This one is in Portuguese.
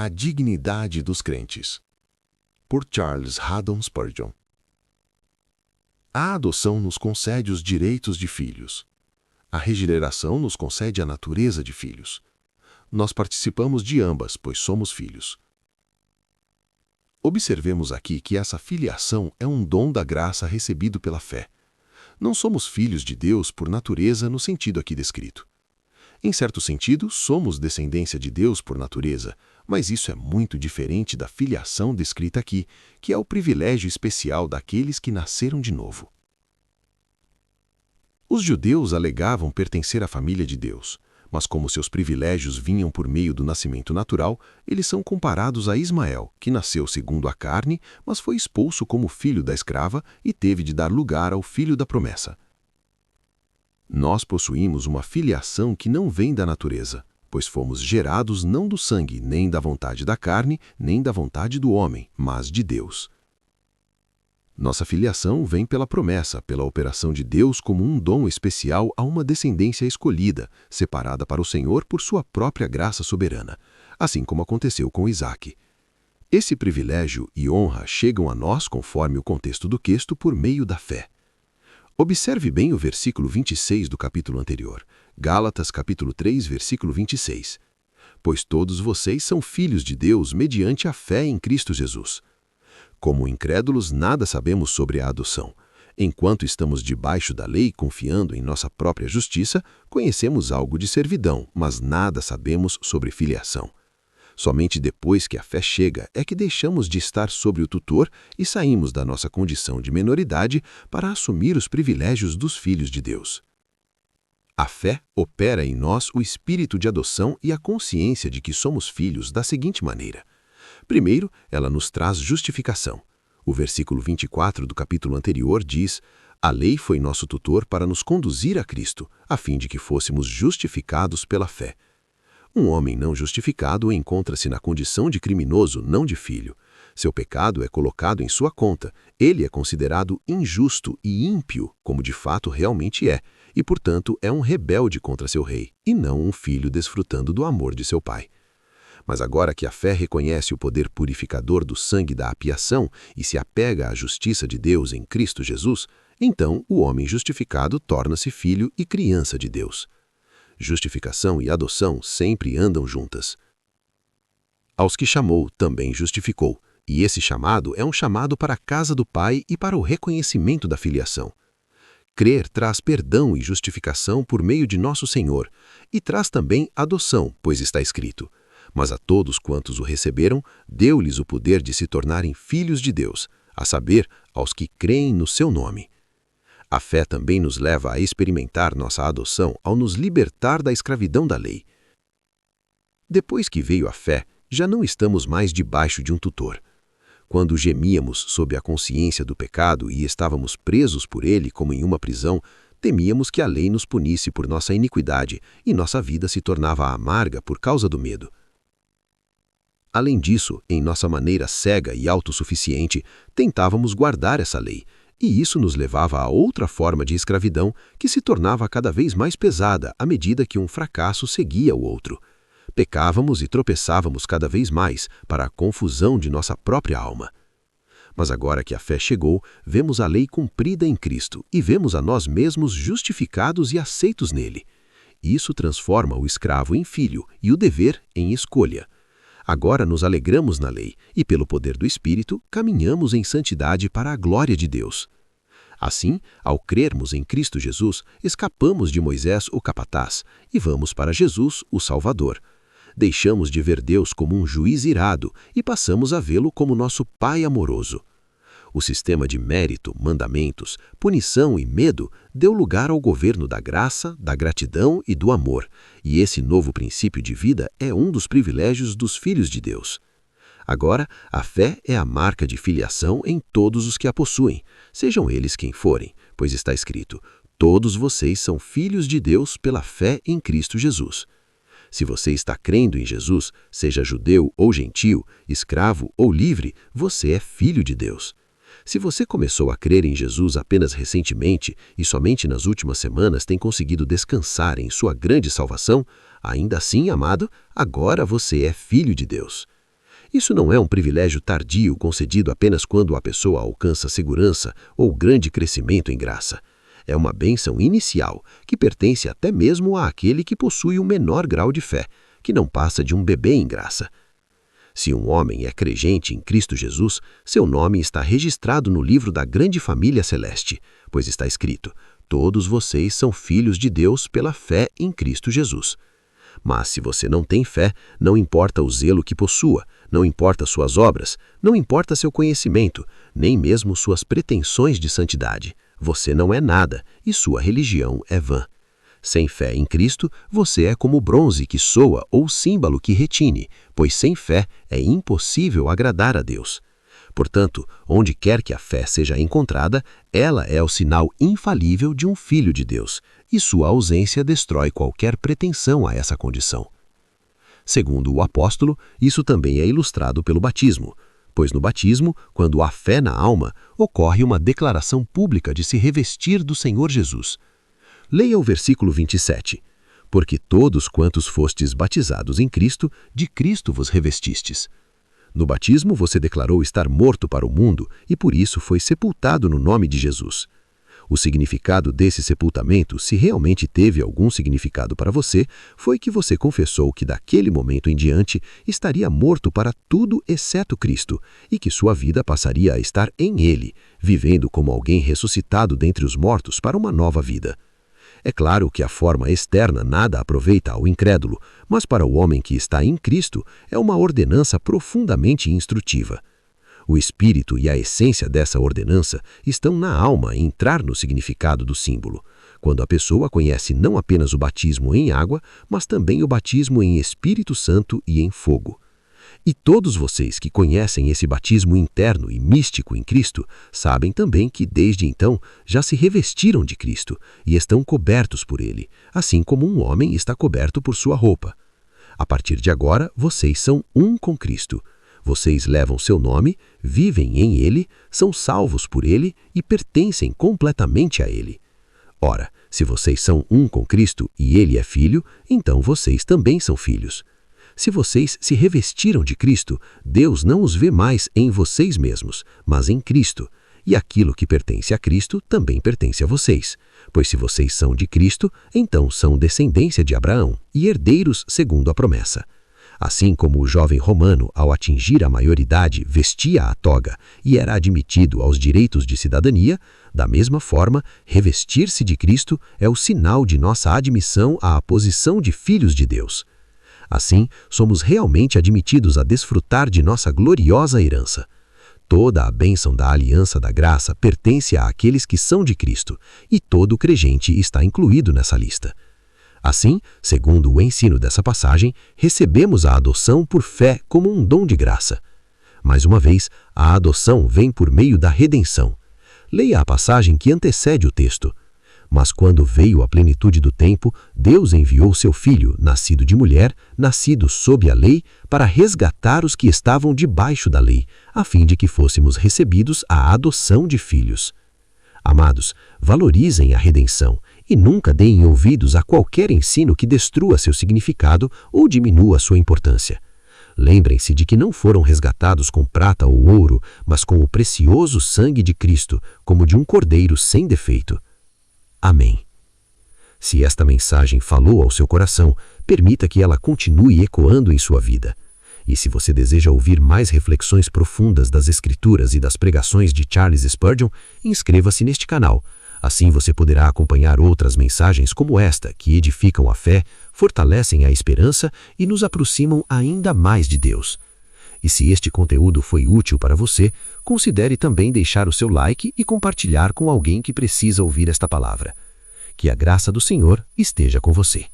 A dignidade dos crentes. Por Charles Haddon Spurgeon. A adoção nos concede os direitos de filhos. A regeneração nos concede a natureza de filhos. Nós participamos de ambas, pois somos filhos. Observemos aqui que essa filiação é um dom da graça recebido pela fé. Não somos filhos de Deus por natureza no sentido aqui descrito. Em certo sentido, somos descendência de Deus por natureza, mas isso é muito diferente da filiação descrita aqui, que é o privilégio especial daqueles que nasceram de novo. Os judeus alegavam pertencer à família de Deus, mas como seus privilégios vinham por meio do nascimento natural, eles são comparados a Ismael, que nasceu segundo a carne, mas foi expulso como filho da escrava e teve de dar lugar ao filho da promessa. Nós possuímos uma filiação que não vem da natureza, pois fomos gerados não do sangue, nem da vontade da carne, nem da vontade do homem, mas de Deus. Nossa filiação vem pela promessa, pela operação de Deus como um dom especial a uma descendência escolhida, separada para o Senhor por sua própria graça soberana, assim como aconteceu com Isaque. Esse privilégio e honra chegam a nós, conforme o contexto do texto, por meio da fé. Observe bem o versículo 26 do capítulo anterior, Gálatas capítulo 3, versículo 26. Pois todos vocês são filhos de Deus mediante a fé em Cristo Jesus. Como incrédulos, nada sabemos sobre a adoção. Enquanto estamos debaixo da lei, confiando em nossa própria justiça, conhecemos algo de servidão, mas nada sabemos sobre filiação. Somente depois que a fé chega é que deixamos de estar sobre o tutor e saímos da nossa condição de menoridade para assumir os privilégios dos filhos de Deus. A fé opera em nós o espírito de adoção e a consciência de que somos filhos da seguinte maneira. Primeiro, ela nos traz justificação. O versículo 24 do capítulo anterior diz: a lei foi nosso tutor para nos conduzir a Cristo, a fim de que fôssemos justificados pela fé. Um homem não justificado encontra-se na condição de criminoso, não de filho. Seu pecado é colocado em sua conta. Ele é considerado injusto e ímpio, como de fato realmente é, e, portanto, é um rebelde contra seu rei, e não um filho desfrutando do amor de seu pai. Mas agora que a fé reconhece o poder purificador do sangue da apiação e se apega à justiça de Deus em Cristo Jesus, então o homem justificado torna-se filho e criança de Deus. Justificação e adoção sempre andam juntas. Aos que chamou, também justificou, e esse chamado é um chamado para a casa do Pai e para o reconhecimento da filiação. Crer traz perdão e justificação por meio de nosso Senhor, e traz também adoção, pois está escrito: mas a todos quantos o receberam, deu-lhes o poder de se tornarem filhos de Deus, a saber, aos que creem no seu nome. A fé também nos leva a experimentar nossa adoção ao nos libertar da escravidão da lei. Depois que veio a fé, já não estamos mais debaixo de um tutor. Quando gemíamos sob a consciência do pecado e estávamos presos por ele como em uma prisão, temíamos que a lei nos punisse por nossa iniquidade e nossa vida se tornava amarga por causa do medo. Além disso, em nossa maneira cega e autossuficiente, tentávamos guardar essa lei, e isso nos levava a outra forma de escravidão que se tornava cada vez mais pesada à medida que um fracasso seguia o outro. Pecávamos e tropeçávamos cada vez mais para a confusão de nossa própria alma. Mas agora que a fé chegou, vemos a lei cumprida em Cristo e vemos a nós mesmos justificados e aceitos nele. Isso transforma o escravo em filho e o dever em escolha. Agora nos alegramos na lei e, pelo poder do Espírito, caminhamos em santidade para a glória de Deus. Assim, ao crermos em Cristo Jesus, escapamos de Moisés, o capataz, e vamos para Jesus, o Salvador. Deixamos de ver Deus como um juiz irado e passamos a vê-lo como nosso Pai amoroso. O sistema de mérito, mandamentos, punição e medo deu lugar ao governo da graça, da gratidão e do amor, e esse novo princípio de vida é um dos privilégios dos filhos de Deus. Agora, a fé é a marca de filiação em todos os que a possuem, sejam eles quem forem, pois está escrito: todos vocês são filhos de Deus pela fé em Cristo Jesus. Se você está crendo em Jesus, seja judeu ou gentio, escravo ou livre, você é filho de Deus. Se você começou a crer em Jesus apenas recentemente e somente nas últimas semanas tem conseguido descansar em sua grande salvação, ainda assim, amado, agora você é filho de Deus. Isso não é um privilégio tardio concedido apenas quando a pessoa alcança segurança ou grande crescimento em graça. É uma bênção inicial que pertence até mesmo àquele que possui o menor grau de fé, que não passa de um bebê em graça. Se um homem é crente em Cristo Jesus, seu nome está registrado no livro da grande família celeste, pois está escrito: todos vocês são filhos de Deus pela fé em Cristo Jesus. Mas se você não tem fé, não importa o zelo que possua, não importa suas obras, não importa seu conhecimento, nem mesmo suas pretensões de santidade. Você não é nada e sua religião é vã. Sem fé em Cristo, você é como bronze que soa ou símbolo que retine, pois sem fé é impossível agradar a Deus. Portanto, onde quer que a fé seja encontrada, ela é o sinal infalível de um filho de Deus, e sua ausência destrói qualquer pretensão a essa condição. Segundo o apóstolo, isso também é ilustrado pelo batismo, pois no batismo, quando há fé na alma, ocorre uma declaração pública de se revestir do Senhor Jesus. Leia o versículo 27. Porque todos quantos fostes batizados em Cristo, de Cristo vos revestistes. No batismo você declarou estar morto para o mundo e por isso foi sepultado no nome de Jesus. O significado desse sepultamento, se realmente teve algum significado para você, foi que você confessou que daquele momento em diante estaria morto para tudo exceto Cristo e que sua vida passaria a estar em Ele, vivendo como alguém ressuscitado dentre os mortos para uma nova vida. É claro que a forma externa nada aproveita ao incrédulo, mas para o homem que está em Cristo é uma ordenança profundamente instrutiva. O espírito e a essência dessa ordenança estão na alma em entrar no significado do símbolo, quando a pessoa conhece não apenas o batismo em água, mas também o batismo em Espírito Santo e em fogo. E todos vocês que conhecem esse batismo interno e místico em Cristo, sabem também que desde então já se revestiram de Cristo e estão cobertos por Ele, assim como um homem está coberto por sua roupa. A partir de agora, vocês são um com Cristo. Vocês levam seu nome, vivem em Ele, são salvos por Ele e pertencem completamente a Ele. Ora, se vocês são um com Cristo e Ele é Filho, então vocês também são filhos. Se vocês se revestiram de Cristo, Deus não os vê mais em vocês mesmos, mas em Cristo. E aquilo que pertence a Cristo também pertence a vocês. Pois se vocês são de Cristo, então são descendência de Abraão e herdeiros segundo a promessa. Assim como o jovem romano, ao atingir a maioridade, vestia a toga e era admitido aos direitos de cidadania, da mesma forma, revestir-se de Cristo é o sinal de nossa admissão à posição de filhos de Deus. Assim, somos realmente admitidos a desfrutar de nossa gloriosa herança. Toda a bênção da aliança da graça pertence àqueles que são de Cristo, e todo crente está incluído nessa lista. Assim, segundo o ensino dessa passagem, recebemos a adoção por fé como um dom de graça. Mais uma vez, a adoção vem por meio da redenção. Leia a passagem que antecede o texto. Mas quando veio a plenitude do tempo, Deus enviou seu Filho, nascido de mulher, nascido sob a lei, para resgatar os que estavam debaixo da lei, a fim de que fôssemos recebidos à adoção de filhos. Amados, valorizem a redenção e nunca deem ouvidos a qualquer ensino que destrua seu significado ou diminua sua importância. Lembrem-se de que não foram resgatados com prata ou ouro, mas com o precioso sangue de Cristo, como de um cordeiro sem defeito. Amém. Se esta mensagem falou ao seu coração, permita que ela continue ecoando em sua vida. E se você deseja ouvir mais reflexões profundas das Escrituras e das pregações de Charles Spurgeon, inscreva-se neste canal. Assim você poderá acompanhar outras mensagens como esta, que edificam a fé, fortalecem a esperança e nos aproximam ainda mais de Deus. E se este conteúdo foi útil para você, considere também deixar o seu like e compartilhar com alguém que precisa ouvir esta palavra. Que a graça do Senhor esteja com você.